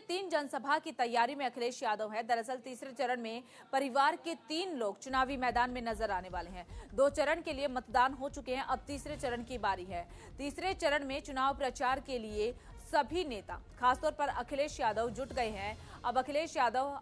3 जनसभा की तैयारी में अखिलेश यादव है। दरअसल तीसरे चरण में परिवार के 3 लोग चुनावी मैदान में नजर आने वाले हैं। 2 चरण के लिए मतदान हो चुके हैं, अब तीसरे चरण की बारी है। तीसरे चरण में चुनाव प्रचार के लिए सभी नेता, खासतौर पर अखिलेश यादव जुट गए हैं। अब अखिलेश यादव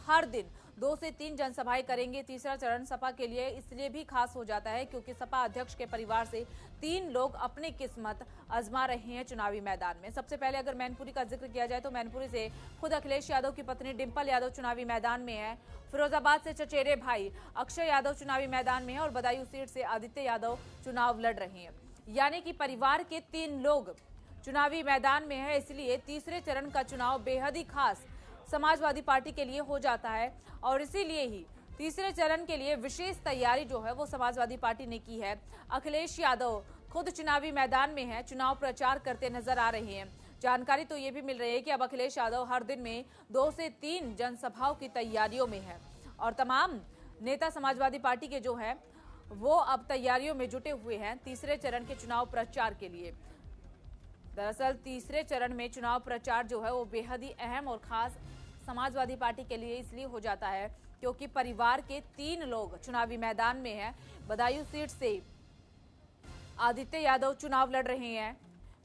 हर दिन 2 से 3 जनसभाएं करेंगे। तीसरा चरण सपा के लिए इसलिए भी खास हो जाता है क्योंकि सपा अध्यक्ष के परिवार से 3 लोग अपनी किस्मत आजमा रहे हैं चुनावी मैदान में। सबसे पहले अगर मैनपुरी का जिक्र किया जाए तो मैनपुरी से खुद अखिलेश यादव की पत्नी डिंपल यादव चुनावी मैदान में है। फिरोजाबाद से चचेरे भाई अक्षय यादव चुनावी मैदान में है और बदायूं सीट से आदित्य यादव चुनाव लड़ रहे हैं। यानी कि परिवार के 3 लोग चुनावी मैदान में है, इसलिए तीसरे चरण का चुनाव बेहद ही खास समाजवादी पार्टी के लिए हो जाता है और इसीलिए ही तीसरे चरण के लिए विशेष तैयारी जो है वो समाजवादी पार्टी ने की है। अखिलेश यादव खुद चुनावी मैदान में है, चुनाव प्रचार करते नजर आ रहे हैं। जानकारी तो ये भी मिल रही है कि अब अखिलेश यादव हर दिन में 2 से 3 जनसभाओं की तैयारियों में है और तमाम नेता समाजवादी पार्टी के जो है वो अब तैयारियों में जुटे हुए हैं तीसरे चरण के चुनाव प्रचार के लिए। दरअसल तीसरे चरण में चुनाव प्रचार जो है वो बेहद ही अहम और खास समाजवादी पार्टी के लिए इसलिए हो जाता है क्योंकि परिवार के 3 लोग चुनावी मैदान में हैं। बदायूं सीट से आदित्य यादव चुनाव लड़ रहे हैं।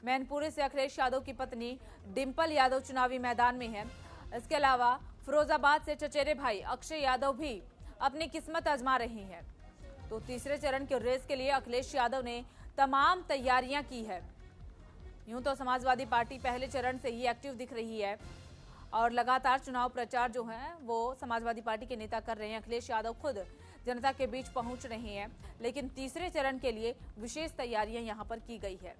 मैनपुरी से अखिलेश यादव की पत्नी डिंपल यादव चुनावी मैदान में है। इसके अलावा फिरोजाबाद से चचेरे भाई अक्षय यादव भी अपनी किस्मत आजमा रहे हैं। तो तीसरे चरण के रेस के लिए अखिलेश यादव ने तमाम तैयारियां की है। यूं तो समाजवादी पार्टी पहले चरण से ही एक्टिव दिख रही है और लगातार चुनाव प्रचार जो है वो समाजवादी पार्टी के नेता कर रहे हैं। अखिलेश यादव खुद जनता के बीच पहुंच रहे हैं, लेकिन तीसरे चरण के लिए विशेष तैयारियां यहां पर की गई है।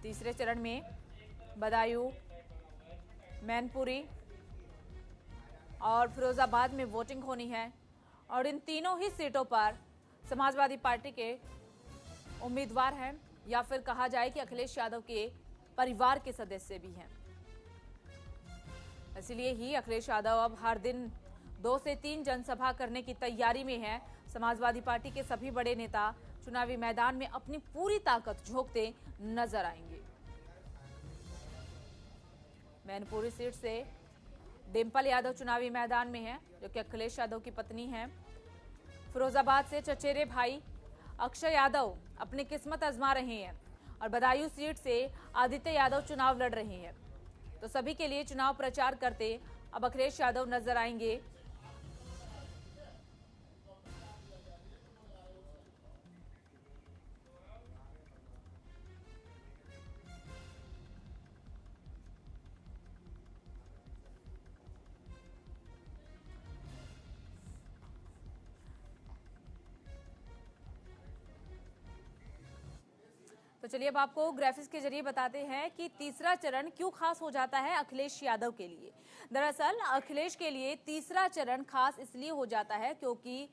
तीसरे चरण में बदायूं, मैनपुरी और फिरोजाबाद में वोटिंग होनी है और इन तीनों ही सीटों पर समाजवादी पार्टी के उम्मीदवार हैं या फिर कहा जाए कि अखिलेश यादव के परिवार के सदस्य भी हैं। इसलिए ही अखिलेश यादव अब हर दिन 2 से 3 जनसभा करने की तैयारी में है। समाजवादी पार्टी के सभी बड़े नेता चुनावी मैदान में अपनी पूरी ताकत झोंकते नजर आएंगे। मैनपुरी सीट से डिंपल यादव चुनावी मैदान में है जो कि अखिलेश यादव की पत्नी है। फिरोजाबाद से चचेरे भाई अक्षय यादव अपनी किस्मत आजमा रहे हैं और बदायूं सीट से आदित्य यादव चुनाव लड़ रहे हैं। तो सभी के लिए चुनाव प्रचार करते अब अखिलेश यादव नजर आएंगे। तो चलिए अब आपको ग्राफिक्स के जरिए बताते हैं कि तीसरा चरण क्यों खास हो जाता है अखिलेश यादव के लिए। दरअसल अखिलेश के लिए तीसरा चरण खास इसलिए हो जाता है क्योंकि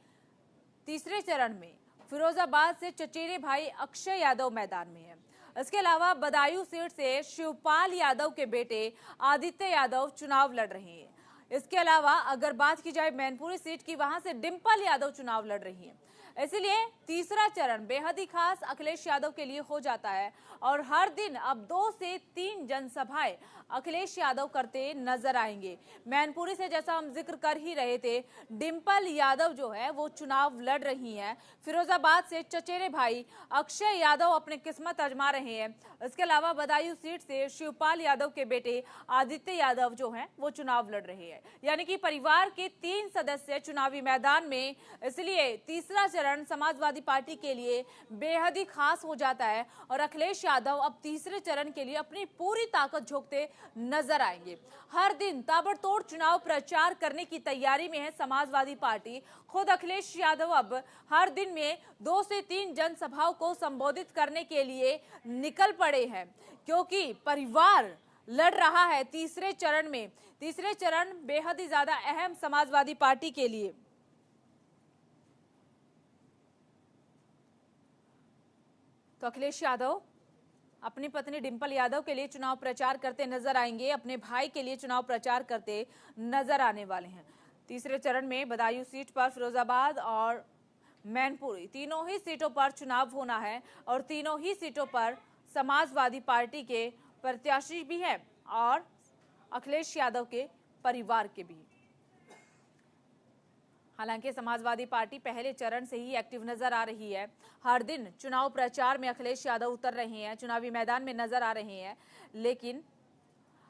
तीसरे चरण में फिरोजाबाद से चचेरे भाई अक्षय यादव मैदान में है। इसके अलावा बदायूं सीट से शिवपाल यादव के बेटे आदित्य यादव चुनाव लड़ रहे हैं। इसके अलावा अगर बात की जाए मैनपुरी सीट की, वहां से डिंपल यादव चुनाव लड़ रही हैं। इसलिए तीसरा चरण बेहद ही खास अखिलेश यादव के लिए हो जाता है और हर दिन अब 2 से 3 जनसभाएं अखिलेश यादव करते नजर आएंगे। मैनपुरी से जैसा हम जिक्र कर ही रहे थे, डिंपल यादव जो है वो चुनाव लड़ रही हैं। फिरोजाबाद से चचेरे भाई अक्षय यादव अपनी किस्मत आजमा रहे हैं। इसके अलावा बदायूं सीट से शिवपाल यादव के बेटे आदित्य यादव जो हैं वो चुनाव लड़ रहे हैं। यानी कि परिवार के 3 सदस्य चुनावी मैदान में, इसलिए तीसरा चरण समाजवादी पार्टी के लिए बेहद ही खास हो जाता है और अखिलेश यादव अब तीसरे चरण के लिए अपनी पूरी ताकत झोंकते नजर आएंगे। हर दिन ताबड़तोड़ चुनाव प्रचार करने की तैयारी में है समाजवादी पार्टी। खुद अखिलेश यादव अब हर दिन में 2 से 3 जनसभाओं को संबोधित करने के लिए निकल पड़े हैं क्योंकि परिवार लड़ रहा है तीसरे चरण में। तीसरे चरण बेहद ही ज्यादा अहम समाजवादी पार्टी के लिए। तो अखिलेश यादव अपनी पत्नी डिंपल यादव के लिए चुनाव प्रचार करते नजर आएंगे, अपने भाई के लिए चुनाव प्रचार करते नजर आने वाले हैं। तीसरे चरण में बदायूं सीट पर फिरोजाबाद और मैनपुरी तीनों ही सीटों पर चुनाव होना है और तीनों ही सीटों पर समाजवादी पार्टी के प्रत्याशी भी हैं और अखिलेश यादव के परिवार के भी। हालांकि समाजवादी पार्टी पहले चरण से ही एक्टिव नजर आ रही है। हर दिन चुनाव प्रचार में अखिलेश यादव उतर रहे हैं, चुनावी मैदान में नजर आ रहे हैं, लेकिन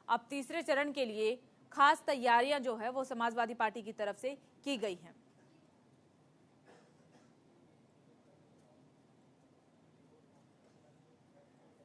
अब तीसरे चरण के लिए खास तैयारियां जो है वो समाजवादी पार्टी की तरफ से की गई हैं।